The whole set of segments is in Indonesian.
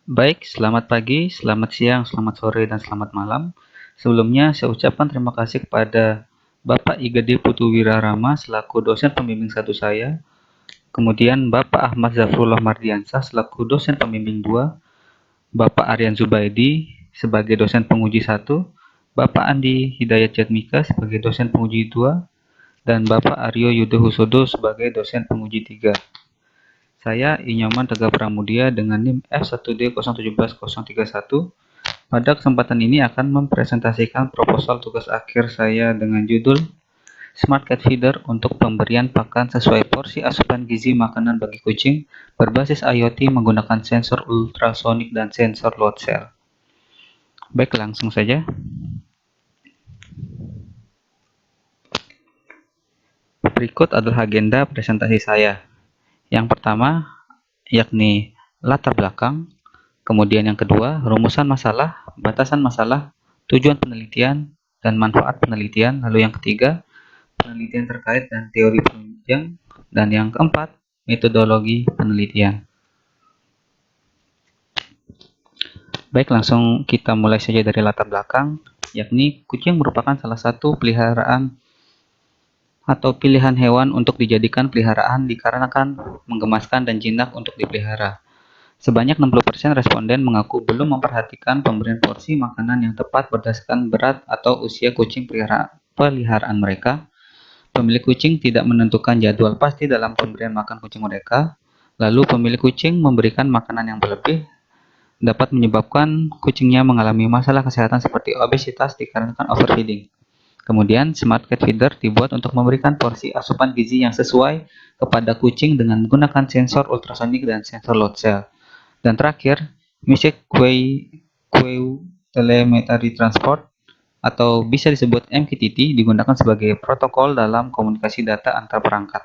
Baik, selamat pagi, selamat siang, selamat sore, dan selamat malam. Sebelumnya, saya ucapkan terima kasih kepada Bapak Igede Putuwirarama selaku dosen pembimbing satu saya, kemudian Bapak Ahmad Zafrullah Mardiansah selaku dosen pembimbing 2, Bapak Aryan Zubaidi sebagai dosen penguji 1, Bapak Andi Hidayat Jatmika sebagai dosen penguji 2, dan Bapak Aryo Yudo Husodo sebagai dosen penguji 3. Saya Inyoman Tegar Pramudia dengan NIM F1D017031. Pada kesempatan ini akan mempresentasikan proposal tugas akhir saya dengan judul Smart Cat Feeder untuk pemberian pakan sesuai porsi asupan gizi makanan bagi kucing berbasis IoT menggunakan sensor ultrasonik dan sensor load cell. Baik, langsung saja. Berikut adalah agenda presentasi saya. Yang pertama, yakni latar belakang. Kemudian yang kedua, rumusan masalah, batasan masalah, tujuan penelitian, dan manfaat penelitian. Lalu yang ketiga, penelitian terkait dan teori penunjang. Dan yang keempat, metodologi penelitian. Baik, langsung kita mulai saja dari latar belakang, yakni kucing merupakan salah satu peliharaan atau pilihan hewan untuk dijadikan peliharaan dikarenakan menggemaskan dan jinak untuk dipelihara. Sebanyak 60% responden mengaku belum memperhatikan pemberian porsi makanan yang tepat berdasarkan berat atau usia kucing peliharaan mereka. Pemilik kucing tidak menentukan jadwal pasti dalam pemberian makan kucing mereka. Lalu pemilik kucing memberikan makanan yang berlebih dapat menyebabkan kucingnya mengalami masalah kesehatan seperti obesitas dikarenakan overfeeding. Kemudian, Smart Cat Feeder dibuat untuk memberikan porsi asupan gizi yang sesuai kepada kucing dengan menggunakan sensor ultrasonik dan sensor load cell. Dan terakhir, Music Queue Telemetry Transport atau bisa disebut MQTT digunakan sebagai protokol dalam komunikasi data antar perangkat.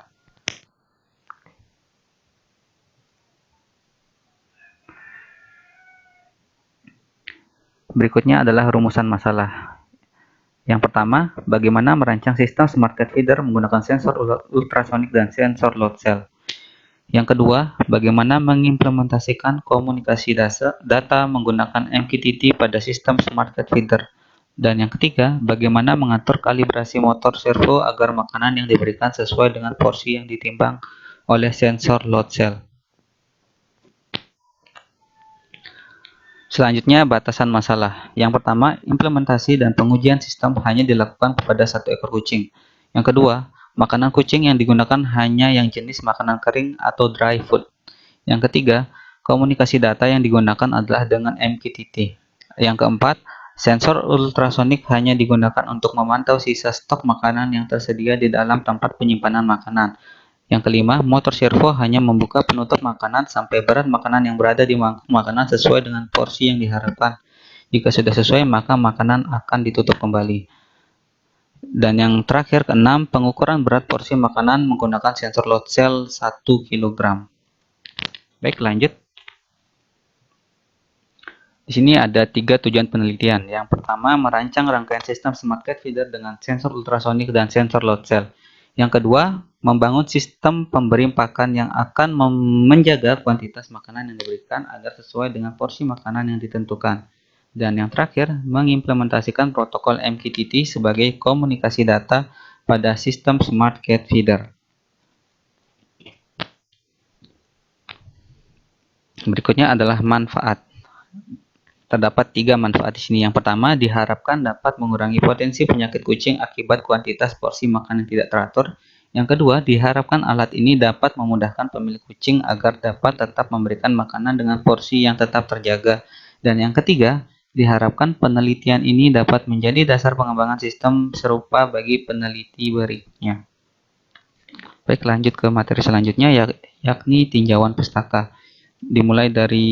Berikutnya adalah rumusan masalah. Yang pertama, bagaimana merancang sistem Smart Cat Feeder menggunakan sensor ultrasonik dan sensor load cell. Yang kedua, bagaimana mengimplementasikan komunikasi data menggunakan MQTT pada sistem Smart Cat Feeder. Dan yang ketiga, bagaimana mengatur kalibrasi motor servo agar makanan yang diberikan sesuai dengan porsi yang ditimbang oleh sensor load cell. Selanjutnya, batasan masalah. Yang pertama, implementasi dan pengujian sistem hanya dilakukan kepada satu ekor kucing. Yang kedua, makanan kucing yang digunakan hanya yang jenis makanan kering atau dry food. Yang ketiga, komunikasi data yang digunakan adalah dengan MQTT. Yang keempat, sensor ultrasonik hanya digunakan untuk memantau sisa stok makanan yang tersedia di dalam tempat penyimpanan makanan. Yang kelima, motor servo hanya membuka penutup makanan sampai berat makanan yang berada di makanan sesuai dengan porsi yang diharapkan. Jika sudah sesuai, maka makanan akan ditutup kembali. Dan yang terakhir, keenam, pengukuran berat porsi makanan menggunakan sensor load cell 1 kg. Baik, lanjut. Di sini ada 3 tujuan penelitian. Yang pertama, merancang rangkaian sistem Smart Cat Feeder dengan sensor ultrasonik dan sensor load cell. Yang kedua, membangun sistem pemberi pakan yang akan menjaga kuantitas makanan yang diberikan agar sesuai dengan porsi makanan yang ditentukan. Dan yang terakhir, mengimplementasikan protokol MQTT sebagai komunikasi data pada sistem Smart Cat Feeder. Berikutnya adalah manfaat. Terdapat 3 manfaat di sini. Yang pertama, diharapkan dapat mengurangi potensi penyakit kucing akibat kuantitas porsi makanan tidak teratur. Yang kedua, diharapkan alat ini dapat memudahkan pemilik kucing agar dapat tetap memberikan makanan dengan porsi yang tetap terjaga. Dan yang ketiga, diharapkan penelitian ini dapat menjadi dasar pengembangan sistem serupa bagi peneliti berikutnya. Baik, lanjut ke materi selanjutnya, yakni tinjauan pustaka. Dimulai dari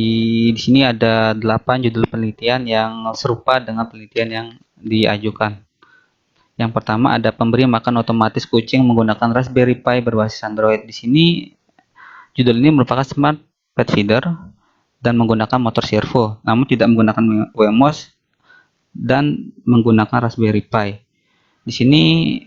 di sini ada 8 judul penelitian yang serupa dengan penelitian yang diajukan. Yang pertama ada pemberi makan otomatis kucing menggunakan Raspberry Pi berbasis Android. Di sini judul ini merupakan Smart Pet Feeder dan menggunakan motor servo, namun tidak menggunakan WMOS dan menggunakan Raspberry Pi. Di sini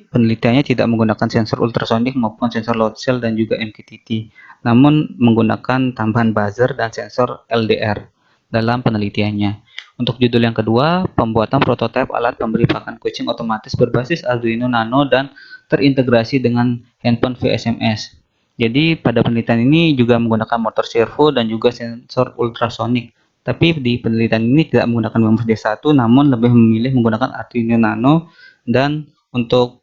penelitiannya tidak menggunakan sensor ultrasonik maupun sensor load cell dan juga MQTT, namun menggunakan tambahan buzzer dan sensor LDR. dalam penelitiannya. Untuk judul yang kedua, pembuatan prototipe alat pemberi pakan kucing otomatis berbasis Arduino Nano dan terintegrasi dengan handphone VSMS. Jadi pada penelitian ini juga menggunakan motor servo dan juga sensor ultrasonik. Tapi di penelitian ini tidak menggunakan WMOS D1, namun lebih memilih menggunakan Arduino Nano dan untuk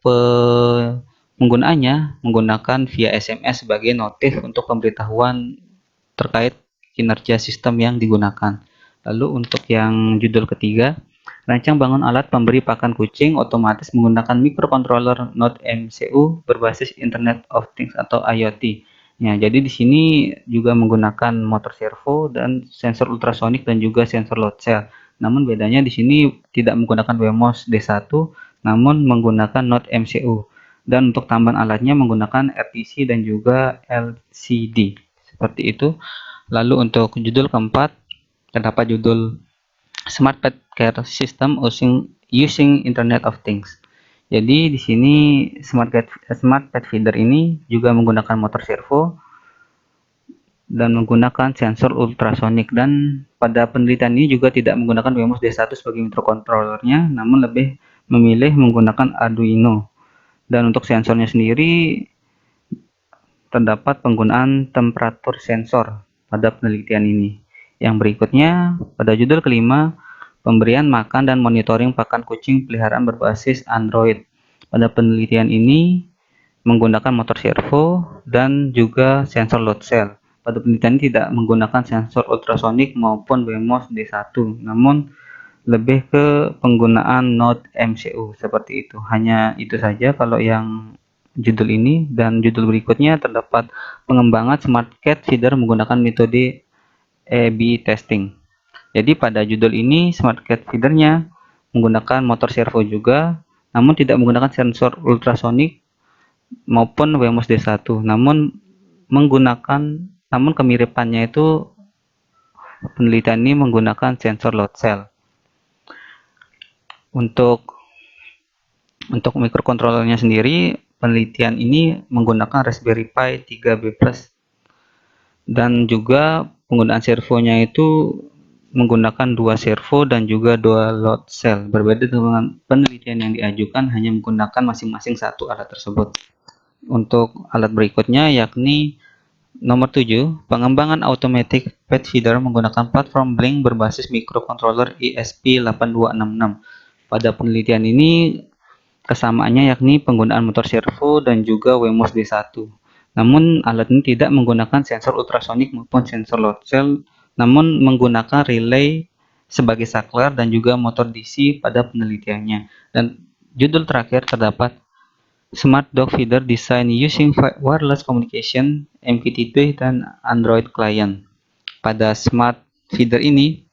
penggunaannya menggunakan via SMS sebagai notif untuk pemberitahuan terkait kinerja sistem yang digunakan. Lalu untuk yang judul ketiga, rancang bangun alat pemberi pakan kucing otomatis menggunakan microcontroller Node MCU berbasis Internet of Things atau IoT. Ya, jadi di sini juga menggunakan motor servo dan sensor ultrasonik dan juga sensor load cell. Namun bedanya di sini tidak menggunakan WMOS D1, namun menggunakan Node MCU. Dan untuk tambahan alatnya menggunakan RTC dan juga LCD. Seperti itu. Lalu untuk judul keempat, terdapat judul Smart Pet Care System using Internet of Things. Jadi di sini Smart Pet Feeder ini juga menggunakan motor servo dan menggunakan sensor ultrasonik, dan pada penelitian ini juga tidak menggunakan WMOS D1 sebagai microcontrollernya, namun lebih memilih menggunakan Arduino. Dan untuk sensornya sendiri terdapat penggunaan temperatur sensor pada penelitian ini. Yang berikutnya, pada judul kelima, pemberian makan dan monitoring pakan kucing peliharaan berbasis Android. Pada penelitian ini menggunakan motor servo dan juga sensor load cell. Pada penelitian ini tidak menggunakan sensor ultrasonik maupun WMOS D1, namun lebih ke penggunaan Node MCU seperti itu. Hanya itu saja kalau yang judul ini, dan judul berikutnya terdapat pengembangan Smart Cat Feeder menggunakan metode A/B testing. Jadi pada judul ini Smart Cat Feedernya menggunakan motor servo juga, namun tidak menggunakan sensor ultrasonik maupun WMOS D1, namun kemiripannya itu penelitian ini menggunakan sensor load cell. Untuk microcontrollernya sendiri, penelitian ini menggunakan Raspberry Pi 3B Plus, dan juga penggunaan servonya itu menggunakan 2 servo dan juga 2 load cell. Berbeda dengan penelitian yang diajukan hanya menggunakan masing-masing satu alat tersebut. Untuk alat berikutnya yakni nomor 7, pengembangan automatic pet feeder menggunakan platform Blink berbasis microcontroller ESP8266. Pada penelitian ini kesamaannya yakni penggunaan motor servo dan juga WMOS D1. Namun alat ini tidak menggunakan sensor ultrasonik maupun sensor load cell, namun menggunakan relay sebagai saklar dan juga motor DC pada penelitiannya. Dan judul terakhir terdapat Smart Dog Feeder Design Using Wireless Communication, MQTT, dan Android Client. Pada Smart Feeder ini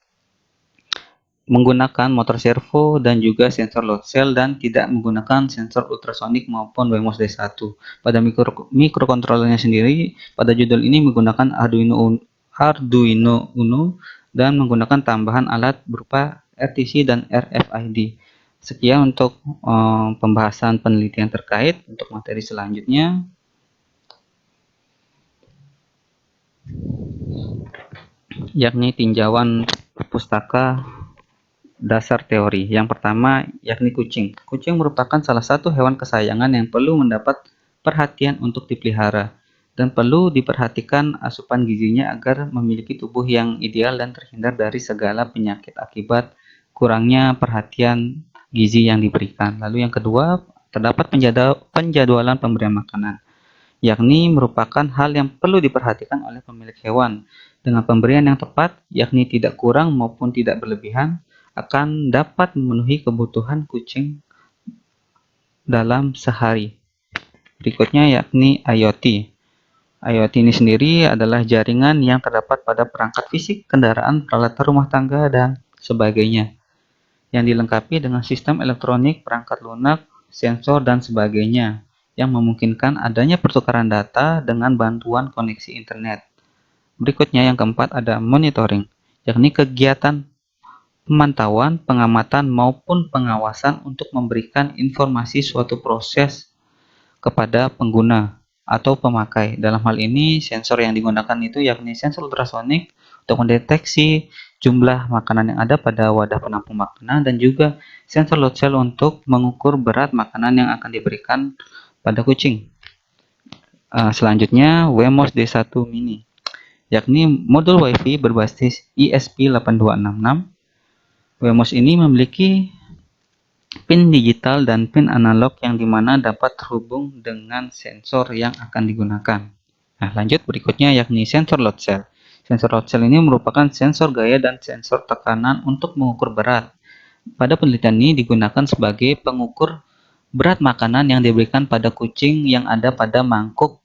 menggunakan motor servo dan juga sensor load cell dan tidak menggunakan sensor ultrasonik maupun WMOS D1. Pada microcontrollernya sendiri, pada judul ini menggunakan Arduino Uno dan menggunakan tambahan alat berupa RTC dan RFID. Sekian untuk pembahasan penelitian terkait. Untuk materi selanjutnya, yakni tinjauan pustaka dasar teori. Yang pertama yakni kucing. Kucing merupakan salah satu hewan kesayangan yang perlu mendapat perhatian untuk dipelihara, dan perlu diperhatikan asupan gizinya agar memiliki tubuh yang ideal dan terhindar dari segala penyakit akibat kurangnya perhatian gizi yang diberikan. Lalu yang kedua, terdapat penjadwalan pemberian makanan, yakni merupakan hal yang perlu diperhatikan oleh pemilik hewan. Dengan pemberian yang tepat, yakni tidak kurang maupun tidak berlebihan, akan dapat memenuhi kebutuhan kucing dalam sehari. Berikutnya yakni IoT. IoT ini sendiri adalah jaringan yang terdapat pada perangkat fisik, kendaraan, peralatan rumah tangga, dan sebagainya, yang dilengkapi dengan sistem elektronik, perangkat lunak, sensor, dan sebagainya, yang memungkinkan adanya pertukaran data dengan bantuan koneksi internet. Berikutnya yang keempat ada monitoring, yakni kegiatan pemantauan, pengamatan, maupun pengawasan untuk memberikan informasi suatu proses kepada pengguna atau pemakai. Dalam hal ini, sensor yang digunakan itu yakni sensor ultrasonik untuk mendeteksi jumlah makanan yang ada pada wadah penampung makanan, dan juga sensor load cell untuk mengukur berat makanan yang akan diberikan pada kucing. Selanjutnya, Wemos D1 Mini, yakni modul WiFi berbasis ESP8266. Wemos ini memiliki pin digital dan pin analog yang dimana dapat terhubung dengan sensor yang akan digunakan. Nah, lanjut berikutnya yakni sensor load cell. Sensor load cell ini merupakan sensor gaya dan sensor tekanan untuk mengukur berat. Pada penelitian ini digunakan sebagai pengukur berat makanan yang diberikan pada kucing yang ada pada mangkuk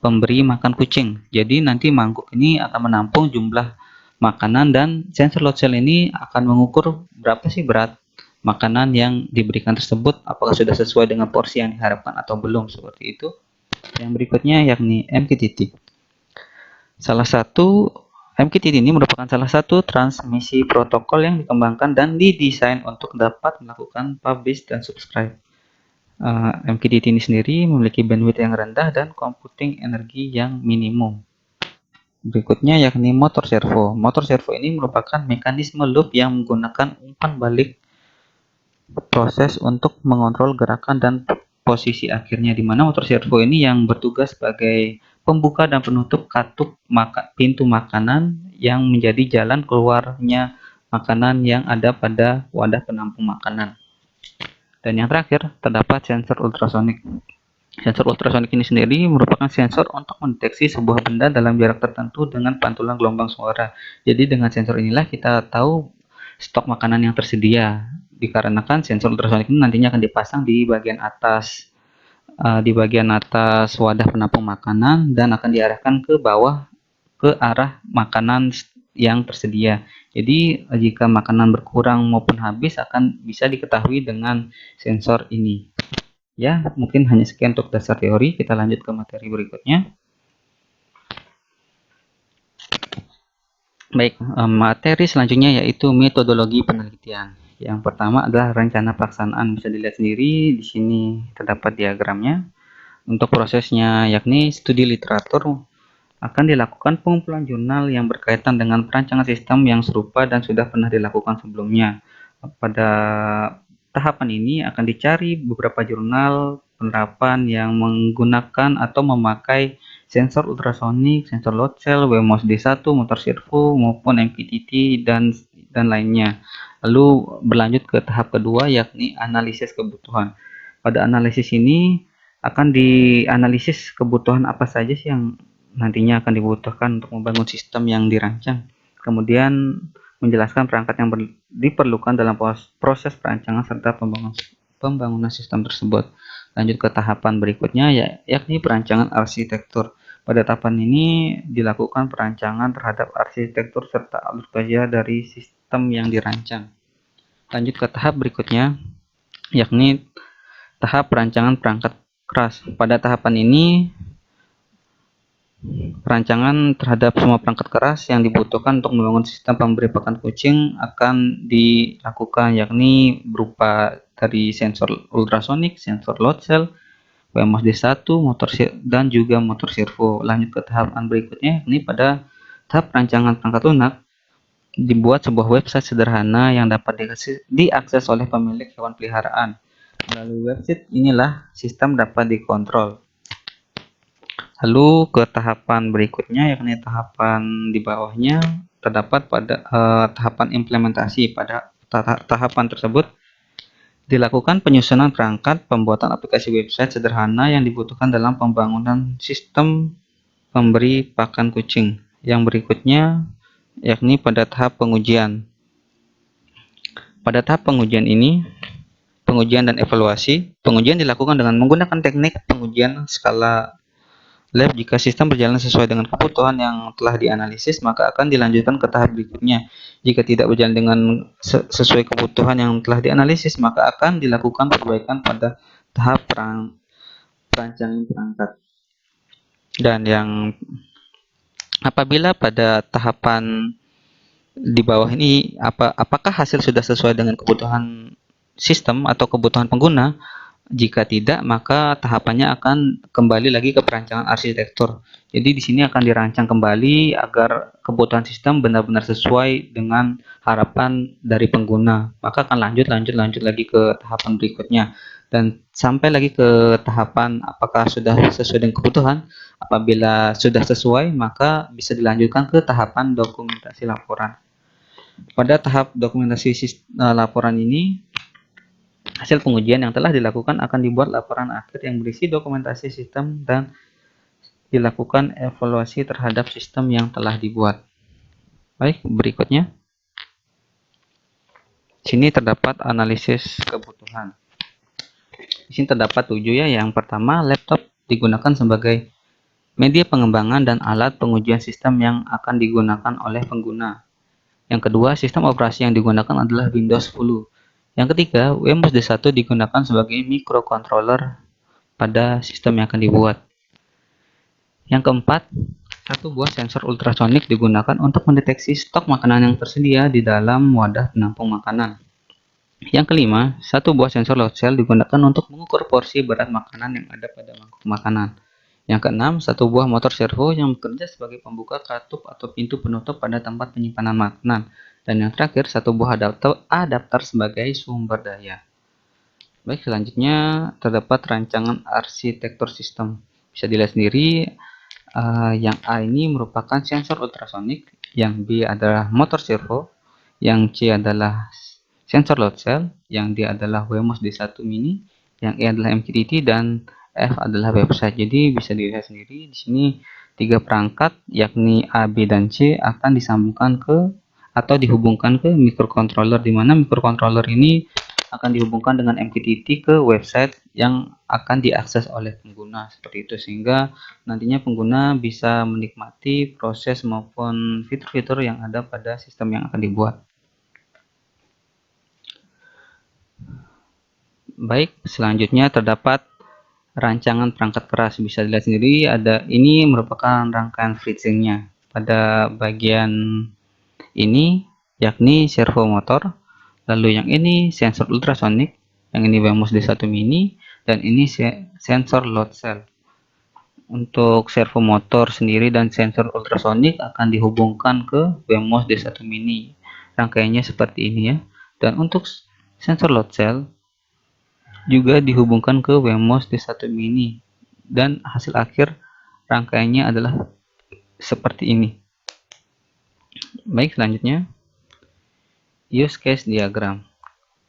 pemberi makan kucing. Jadi nanti mangkuk ini akan menampung jumlah makanan dan sensor load cell ini akan mengukur berapa sih berat makanan yang diberikan tersebut, apakah sudah sesuai dengan porsi yang diharapkan atau belum, seperti itu. Yang berikutnya yakni MQTT. MQTT ini merupakan salah satu transmisi protokol yang dikembangkan dan didesain untuk dapat melakukan publish dan subscribe. MQTT ini sendiri memiliki bandwidth yang rendah dan computing energi yang minimum. Berikutnya yakni motor servo. Motor servo ini merupakan mekanisme loop yang menggunakan umpan balik proses untuk mengontrol gerakan dan posisi akhirnya, di mana motor servo ini yang bertugas sebagai pembuka dan penutup katup pintu makanan yang menjadi jalan keluarnya makanan yang ada pada wadah penampung makanan. Dan yang terakhir, terdapat sensor ultrasonik. Sensor ultrasonik ini sendiri merupakan sensor untuk mendeteksi sebuah benda dalam jarak tertentu dengan pantulan gelombang suara. Jadi dengan sensor inilah kita tahu stok makanan yang tersedia. Dikarenakan sensor ultrasonik ini nantinya akan dipasang di bagian atas wadah penampung makanan dan akan diarahkan ke bawah ke arah makanan yang tersedia. Jadi jika makanan berkurang maupun habis akan bisa diketahui dengan sensor ini. Ya, mungkin hanya sekian untuk dasar teori. Kita lanjut ke materi berikutnya. Baik, materi selanjutnya yaitu metodologi penelitian. Yang pertama adalah rencana pelaksanaan. Bisa dilihat sendiri di sini terdapat diagramnya. Untuk prosesnya yakni studi literatur, akan dilakukan pengumpulan jurnal yang berkaitan dengan perancangan sistem yang serupa dan sudah pernah dilakukan sebelumnya. Pada tahapan ini akan dicari beberapa jurnal penerapan yang menggunakan atau memakai sensor ultrasonik, sensor load cell, Wemos D1, motor servo, maupun MQTT dan lainnya. Lalu berlanjut ke tahap kedua yakni analisis kebutuhan. Pada analisis ini akan dianalisis kebutuhan apa saja sih yang nantinya akan dibutuhkan untuk membangun sistem yang dirancang. Kemudian menjelaskan perangkat yang diperlukan dalam proses perancangan serta pembangunan sistem tersebut. Lanjut ke tahapan berikutnya yakni perancangan arsitektur. Pada tahapan ini dilakukan perancangan terhadap arsitektur serta alur kerja dari sistem yang dirancang. Lanjut ke tahap berikutnya yakni tahap perancangan perangkat keras. Pada tahapan ini perancangan terhadap semua perangkat keras yang dibutuhkan untuk membangun sistem pemberi pakan kucing akan dilakukan, yakni berupa dari sensor ultrasonik, sensor load cell, Wemos D1, dan juga motor servo. Lanjut ke tahapan berikutnya, ini pada tahap perancangan perangkat lunak, dibuat sebuah website sederhana yang dapat diakses oleh pemilik hewan peliharaan. Melalui website inilah sistem dapat dikontrol. Lalu ke tahapan berikutnya yakni tahapan di bawahnya terdapat pada tahapan implementasi. Pada tahapan tersebut dilakukan penyusunan perangkat, pembuatan aplikasi website sederhana yang dibutuhkan dalam pembangunan sistem pemberi pakan kucing. Yang berikutnya yakni pada tahap pengujian. Pada tahap pengujian ini, pengujian dan evaluasi. Pengujian dilakukan dengan menggunakan teknik pengujian skala lab. Jika sistem berjalan sesuai dengan kebutuhan yang telah dianalisis, maka akan dilanjutkan ke tahap berikutnya. Jika tidak berjalan dengan sesuai kebutuhan yang telah dianalisis, maka akan dilakukan perbaikan pada tahap perancangan perangkat. Dan yang apabila pada tahapan di bawah ini apakah hasil sudah sesuai dengan kebutuhan sistem atau kebutuhan pengguna, Jika tidak, maka tahapannya akan kembali lagi ke perancangan arsitektur. Jadi di sini akan dirancang kembali agar kebutuhan sistem benar-benar sesuai dengan harapan dari pengguna. Maka akan lanjut lagi ke tahapan berikutnya dan sampai lagi ke tahapan apakah sudah sesuai dengan kebutuhan. Apabila sudah sesuai, maka bisa dilanjutkan ke tahapan dokumentasi laporan. Pada tahap dokumentasi laporan ini, hasil pengujian yang telah dilakukan akan dibuat laporan akhir yang berisi dokumentasi sistem dan dilakukan evaluasi terhadap sistem yang telah dibuat. Baik, berikutnya. Sini terdapat analisis kebutuhan. Di sini terdapat 7 ya. Yang pertama, laptop digunakan sebagai media pengembangan dan alat pengujian sistem yang akan digunakan oleh pengguna. Yang kedua, sistem operasi yang digunakan adalah Windows 10. Yang ketiga, WMOS D1 digunakan sebagai microcontroller pada sistem yang akan dibuat. Yang keempat, satu buah sensor ultrasonik digunakan untuk mendeteksi stok makanan yang tersedia di dalam wadah penampung makanan. Yang kelima, satu buah sensor load cell digunakan untuk mengukur porsi berat makanan yang ada pada mangkuk makanan. Yang keenam, satu buah motor servo yang bekerja sebagai pembuka katup atau pintu penutup pada tempat penyimpanan makanan. Dan yang terakhir, satu buah adapter sebagai sumber daya. Baik, selanjutnya terdapat rancangan arsitektur sistem. Bisa dilihat sendiri, yang A ini merupakan sensor ultrasonik, yang B adalah motor servo, yang C adalah sensor load cell, yang D adalah WMOS D1 mini, yang E adalah MQTT, dan F adalah website. Jadi bisa dilihat sendiri di sini 3 perangkat yakni A, B, dan C akan disambungkan ke atau dihubungkan ke microcontroller, di mana microcontroller ini akan dihubungkan dengan MQTT ke website yang akan diakses oleh pengguna seperti itu, sehingga nantinya pengguna bisa menikmati proses maupun fitur-fitur yang ada pada sistem yang akan dibuat. Baik, selanjutnya terdapat rancangan perangkat keras. Bisa dilihat sendiri, ini merupakan rangkaian FreeSync-nya. Pada bagian ini yakni servo motor, lalu yang ini sensor ultrasonik, yang ini WMOS D1 mini, dan ini sensor load cell. Untuk servo motor sendiri dan sensor ultrasonik akan dihubungkan ke WMOS D1 mini. Rangkaiannya seperti ini ya. Dan untuk sensor load cell juga dihubungkan ke WMOS D1 mini. Dan hasil akhir rangkaiannya adalah seperti ini. Baik, selanjutnya use case diagram.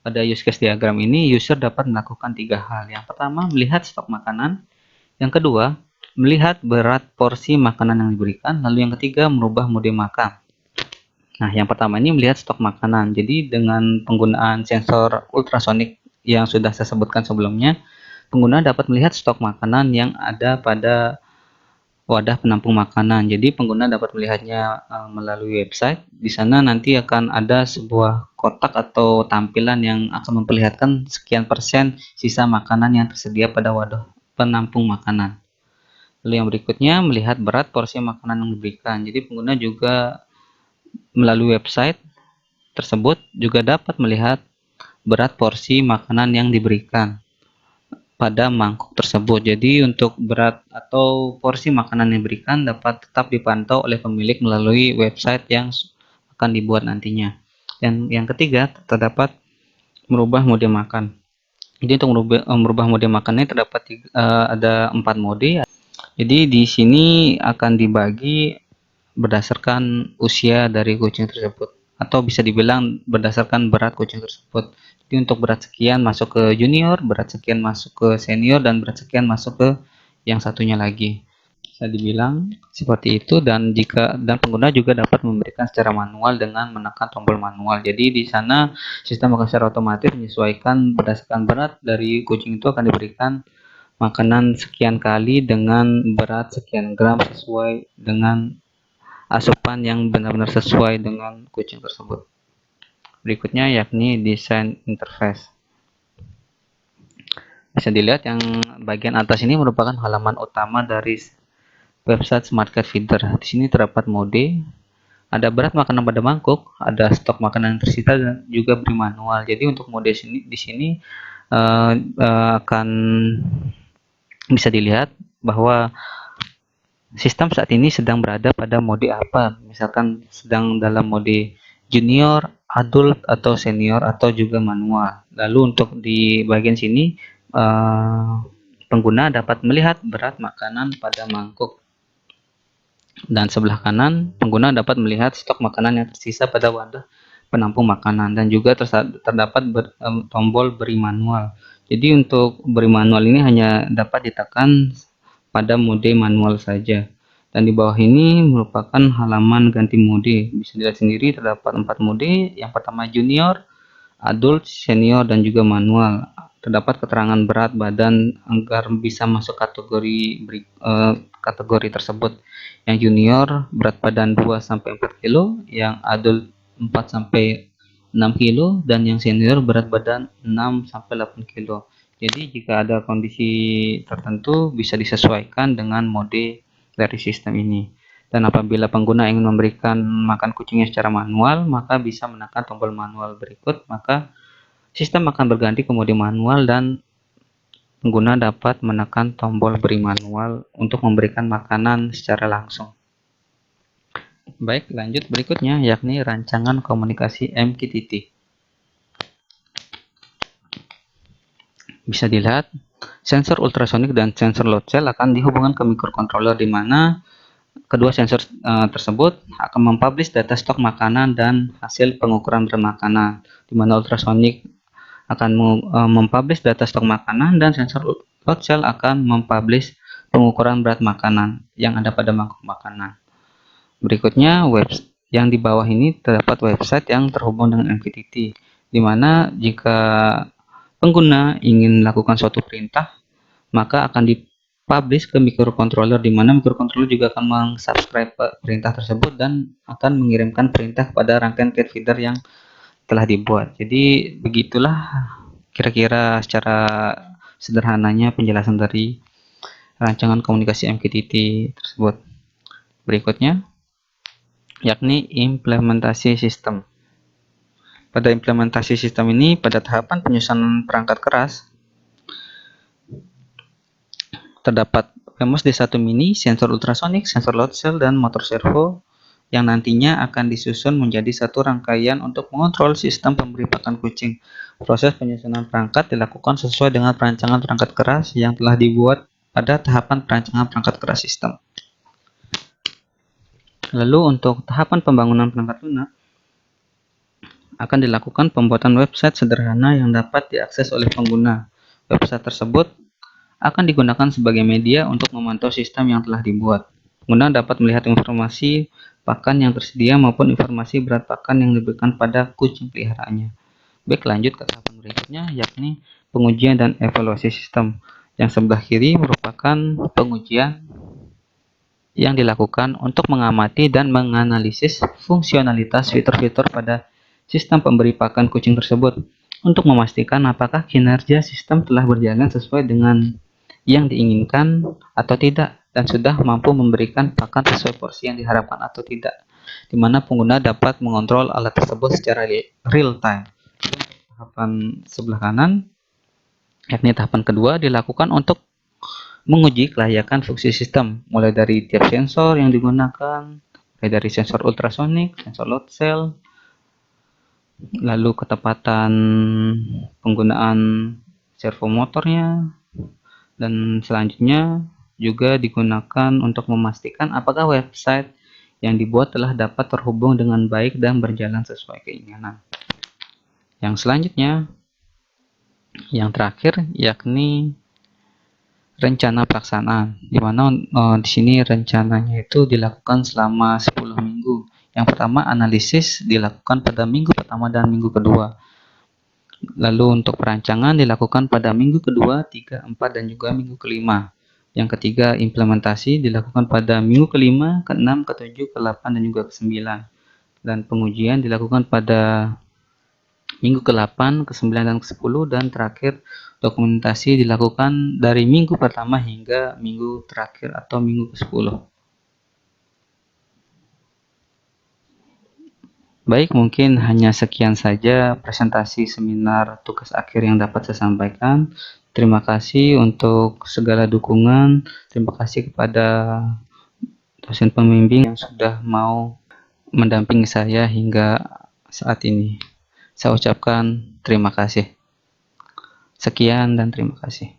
Pada use case diagram ini, user dapat melakukan 3 hal. Yang pertama, melihat stok makanan. Yang kedua, melihat berat porsi makanan yang diberikan. Lalu yang ketiga, merubah mode makan. Nah, yang pertama ini melihat stok makanan. Jadi dengan penggunaan sensor ultrasonik yang sudah saya sebutkan sebelumnya, pengguna dapat melihat stok makanan yang ada pada wadah penampung makanan. Jadi pengguna dapat melihatnya melalui website. Di sana nanti akan ada sebuah kotak atau tampilan yang akan memperlihatkan sekian persen sisa makanan yang tersedia pada wadah penampung makanan. Lalu yang berikutnya melihat berat porsi makanan yang diberikan. Jadi pengguna juga melalui website tersebut juga dapat melihat berat porsi makanan yang diberikan pada mangkuk tersebut. Jadi untuk berat atau porsi makanan yang diberikan dapat tetap dipantau oleh pemilik melalui website yang akan dibuat nantinya. Dan yang ketiga, terdapat merubah mode makan. Jadi untuk merubah mode makannya terdapat ada 4 mode. Jadi di sini akan dibagi berdasarkan usia dari kucing tersebut, atau bisa dibilang berdasarkan berat kucing tersebut. Jadi untuk berat sekian masuk ke junior, berat sekian masuk ke senior, dan berat sekian masuk ke yang satunya lagi. Bisa dibilang seperti itu, dan pengguna juga dapat memberikan secara manual dengan menekan tombol manual. Jadi di sana sistem akan secara otomatis menyesuaikan berdasarkan berat dari kucing itu akan diberikan makanan sekian kali dengan berat sekian gram sesuai dengan asupan yang benar-benar sesuai dengan kucing tersebut. Berikutnya yakni desain interface. Bisa dilihat yang bagian atas ini merupakan halaman utama dari website Smart Cat Feeder. Di sini terdapat mode, ada berat makanan pada mangkuk, ada stok makanan yang tersisa, dan juga beri manual. Jadi untuk mode di sini akan bisa dilihat bahwa sistem saat ini sedang berada pada mode apa, misalkan sedang dalam mode junior, adult, atau senior, atau juga manual. Lalu untuk di bagian sini pengguna dapat melihat berat makanan pada mangkuk, dan sebelah kanan pengguna dapat melihat stok makanan yang tersisa pada wadah penampung makanan, dan juga terdapat tombol beri manual. Jadi untuk beri manual ini hanya dapat ditekan pada mode manual saja. Dan di bawah ini merupakan halaman ganti mode. Bisa dilihat sendiri terdapat 4 mode. Yang pertama junior, adult, senior, dan juga manual. Terdapat keterangan berat badan agar bisa masuk kategori tersebut. Yang junior berat badan 2 sampai 4 kg, yang adult 4 sampai 6 kg, dan yang senior berat badan 6 sampai 8 kg. Jadi jika ada kondisi tertentu bisa disesuaikan dengan mode dari sistem ini. Dan apabila pengguna ingin memberikan makan kucingnya secara manual, maka bisa menekan tombol manual berikut, maka sistem akan berganti ke mode manual dan pengguna dapat menekan tombol beri manual untuk memberikan makanan secara langsung. Baik, lanjut berikutnya yakni rancangan komunikasi MQTT. Bisa dilihat, sensor ultrasonik dan sensor load cell akan dihubungkan ke microcontroller, di mana kedua sensor tersebut akan mempublish data stok makanan dan hasil pengukuran berat makanan, di mana ultrasonik akan mempublish data stok makanan dan sensor load cell akan mempublish pengukuran berat makanan yang ada pada mangkuk makanan. Berikutnya, yang di bawah ini terdapat website yang terhubung dengan MQTT, di mana jika pengguna ingin melakukan suatu perintah, maka akan dipublish ke microcontroller, di mana microcontroller juga akan mensubscribe perintah tersebut dan akan mengirimkan perintah kepada rangkaian cat feeder yang telah dibuat. Jadi begitulah kira-kira secara sederhananya penjelasan dari rancangan komunikasi MQTT tersebut. Berikutnya yakni implementasi sistem. Pada implementasi sistem ini, pada tahapan penyusunan perangkat keras, terdapat PEMOS D1 mini, sensor ultrasonik, sensor load cell, dan motor servo yang nantinya akan disusun menjadi satu rangkaian untuk mengontrol sistem pemberi pakan kucing. Proses penyusunan perangkat dilakukan sesuai dengan perancangan perangkat keras yang telah dibuat pada tahapan perancangan perangkat keras sistem. Lalu untuk tahapan pembangunan perangkat lunak, akan dilakukan pembuatan website sederhana yang dapat diakses oleh pengguna. Website tersebut akan digunakan sebagai media untuk memantau sistem yang telah dibuat. Pengguna dapat melihat informasi pakan yang tersedia maupun informasi berat pakan yang diberikan pada kucing peliharaannya. Baik, lanjut ke tahapan berikutnya, yakni pengujian dan evaluasi sistem. Yang sebelah kiri merupakan pengujian yang dilakukan untuk mengamati dan menganalisis fungsionalitas fitur-fitur pada sistem pemberi pakan kucing tersebut untuk memastikan apakah kinerja sistem telah berjalan sesuai dengan yang diinginkan atau tidak, dan sudah mampu memberikan pakan sesuai porsi yang diharapkan atau tidak, di mana pengguna dapat mengontrol alat tersebut secara real time. Tahapan sebelah kanan, yakni tahapan kedua, dilakukan untuk menguji kelayakan fungsi sistem, mulai dari tiap sensor yang digunakan, mulai dari sensor ultrasonik, sensor load cell, lalu ketepatan penggunaan servomotornya, dan selanjutnya juga digunakan untuk memastikan apakah website yang dibuat telah dapat terhubung dengan baik dan berjalan sesuai keinginan. Yang selanjutnya, yang terakhir, yakni rencana pelaksanaan, di mana di sini rencananya itu dilakukan selama 10 minggu. Yang pertama, analisis dilakukan pada minggu pertama dan minggu kedua. Lalu untuk perancangan dilakukan pada minggu kedua, 3, 4, dan juga minggu kelima. Yang ketiga, implementasi dilakukan pada minggu kelima, ke-6, ke-7, ke-8, dan juga ke-9. Dan pengujian dilakukan pada minggu ke-8, ke-9, dan ke-10. Dan terakhir, dokumentasi dilakukan dari minggu pertama hingga minggu terakhir atau minggu ke-10. Baik, mungkin hanya sekian saja presentasi seminar tugas akhir yang dapat saya sampaikan. Terima kasih untuk segala dukungan. Terima kasih kepada dosen pembimbing yang sudah mau mendampingi saya hingga saat ini. Saya ucapkan terima kasih. Sekian dan terima kasih.